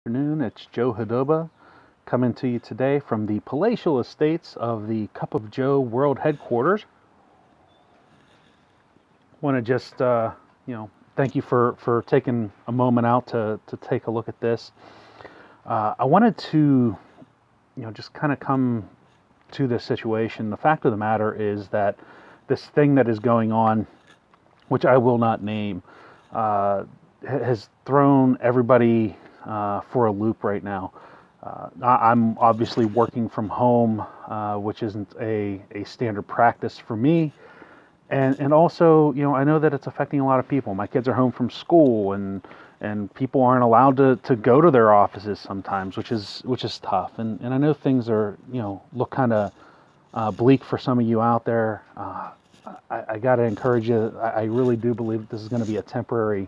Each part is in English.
Afternoon. It's Joe Hadoba coming to you today from the palatial estates of the Cup of Joe World Headquarters. Want to just, thank you for taking a moment out to take a look at this. I wanted to, just kind of come to this situation. The fact of the matter is that this thing that is going on, which I will not name, has thrown everybody for a loop right now. I'm obviously working from home, which isn't a standard practice for me. And also, I know that it's affecting a lot of people. My kids are home from school, and people aren't allowed to go to their offices sometimes, which is tough. And I know things are, look kind of bleak for some of you out there. I got to encourage you. I really do believe that this is going to be a temporary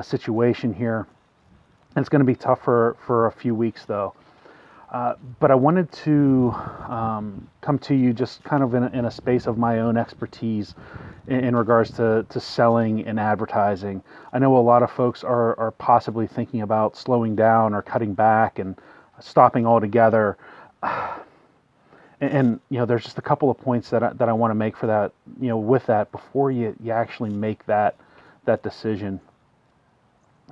situation here. And it's going to be tough for a few weeks, though. But I wanted to come to you just kind of in a space of my own expertise in regards to selling and advertising. I know a lot of folks are possibly thinking about slowing down or cutting back and stopping altogether. And there's just a couple of points that I want to make for that, with that before you actually make that decision.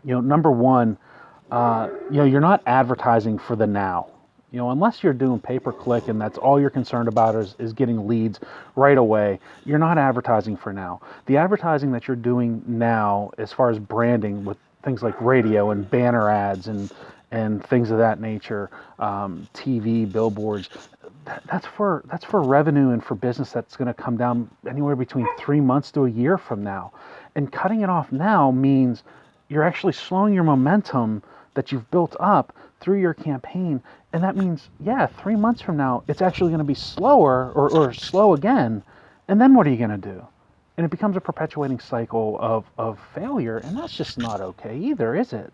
Number one, you're not advertising for the now. Unless you're doing pay per click and that's all you're concerned about is getting leads right away, you're not advertising for now. The advertising that you're doing now, as far as branding with things like radio and banner ads and things of that nature, TV, billboards, that's for revenue and for business that's going to come down anywhere between 3 months to a year from now. And cutting it off now means you're actually slowing your momentum that you've built up through your campaign. And that means, 3 months from now, it's actually going to be slower or slow again. And then what are you going to do? And it becomes a perpetuating cycle of failure. And that's just not okay either, is it?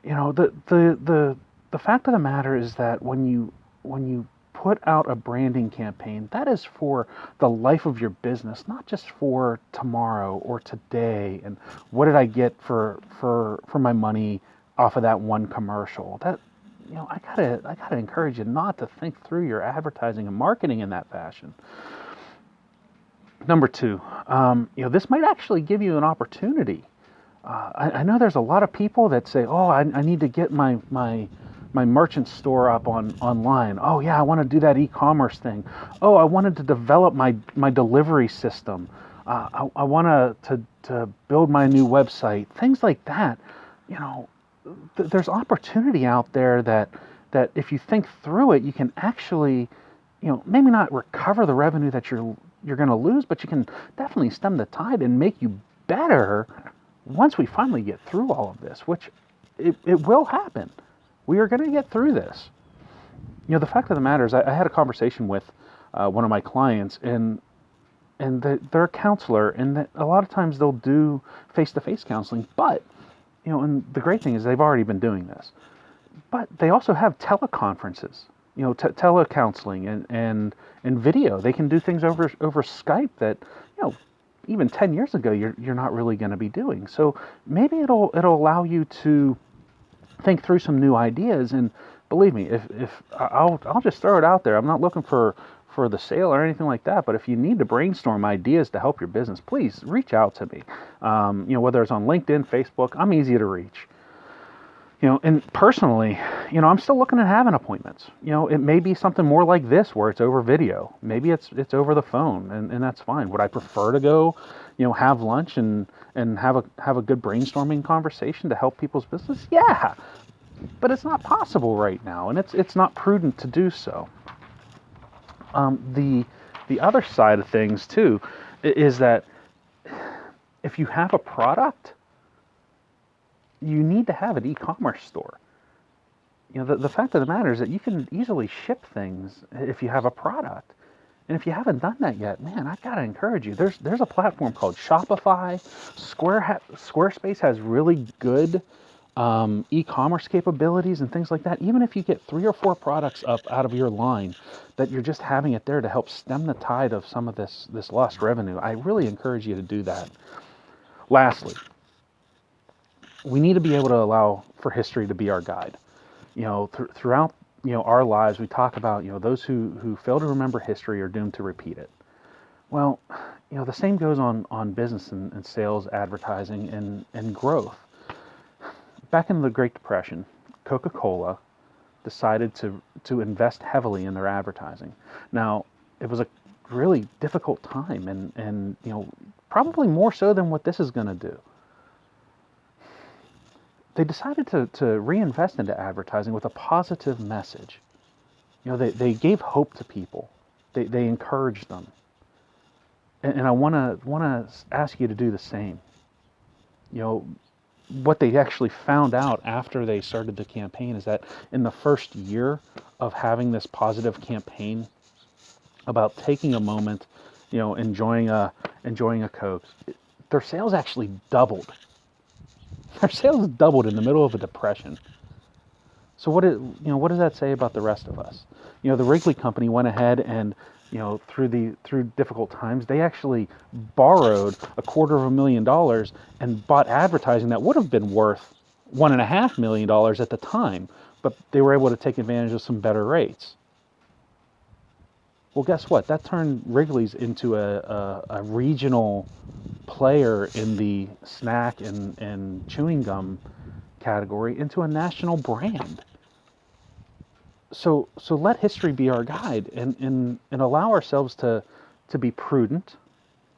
The fact of the matter is that when you put out a branding campaign, that is for the life of your business, not just for tomorrow or today. And what did I get for my money off of that one commercial? That I gotta encourage you not to think through your advertising and marketing in that fashion. Number two, this might actually give you an opportunity. I know there's a lot of people that say, "Oh, I need to get my merchant store up online. Oh yeah, I want to do that e-commerce thing. Oh, I wanted to develop my delivery system. I want to build my new website. Things like that. There's opportunity out there that if you think through it, you can actually, maybe not recover the revenue that you're going to lose, but you can definitely stem the tide and make you better once we finally get through all of this, which it will happen. We are going to get through this. The fact of the matter is, I had a conversation with one of my clients, and they're a counselor, and a lot of times they'll do face-to-face counseling, but and the great thing is they've already been doing this, but they also have teleconferences, telecounseling and video. They can do things over Skype that even 10 years ago you're not really going to be doing. So maybe it'll allow you to think through some new ideas. And believe me, if I'll just throw it out there. I'm not looking for the sale or anything like that, but if you need to brainstorm ideas to help your business, please reach out to me. Whether it's on LinkedIn, Facebook, I'm easy to reach. And personally, I'm still looking at having appointments. It may be something more like this where it's over video. Maybe it's over the phone, and that's fine. Would I prefer to go, have lunch and have a good brainstorming conversation to help people's business? Yeah, but it's not possible right now, and it's not prudent to do so. The other side of things too is that if you have a product, you need to have an e-commerce store. The fact of the matter is that you can easily ship things if you have a product. And if you haven't done that yet, man, I gotta encourage you. There's a platform called Shopify. Squarespace has really good e-commerce capabilities and things like that. Even if you get 3 or 4 products up out of your line, that you're just having it there to help stem the tide of some of this lost revenue. I really encourage you to do that. Lastly, we need to be able to allow for history to be our guide. Throughout our lives, we talk about those who fail to remember history are doomed to repeat it. Well, the same goes on business and sales, advertising, and growth. Back in the Great Depression, Coca-Cola decided to invest heavily in their advertising. Now, it was a really difficult time, and probably more so than what this is going to do. They decided to reinvest into advertising with a positive message. They gave hope to people. They encouraged them. And I want to ask you to do the same. What they actually found out after they started the campaign is that in the first year of having this positive campaign about taking a moment, enjoying a Coke, their sales actually doubled. Their sales doubled in the middle of a depression. So what does that say about the rest of us? The Wrigley Company went ahead and through difficult times, they actually borrowed $250,000 and bought advertising that would have been worth $1.5 million at the time, but they were able to take advantage of some better rates. Well, guess what? That turned Wrigley's into a regional player in the snack and chewing gum category into a national brand. So let history be our guide and allow ourselves to be prudent,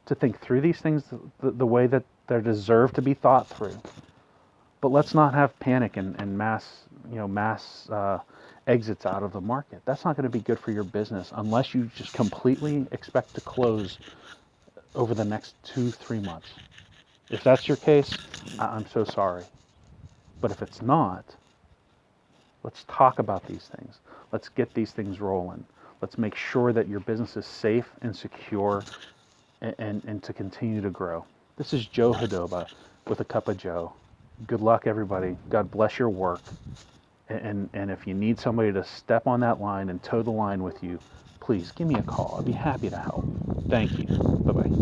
to think through these things the way that they deserve to be thought through. But let's not have panic and mass exits out of the market. That's not going to be good for your business unless you just completely expect to close over the next 2-3 months. If that's your case, I'm so sorry. But if it's not, let's talk about these things. Let's get these things rolling. Let's make sure that your business is safe and secure and to continue to grow. This is Joe Hadoba with A Cup of Joe. Good luck, everybody. God bless your work. And if you need somebody to step on that line and toe the line with you, please give me a call. I'd be happy to help. Thank you. Bye-bye.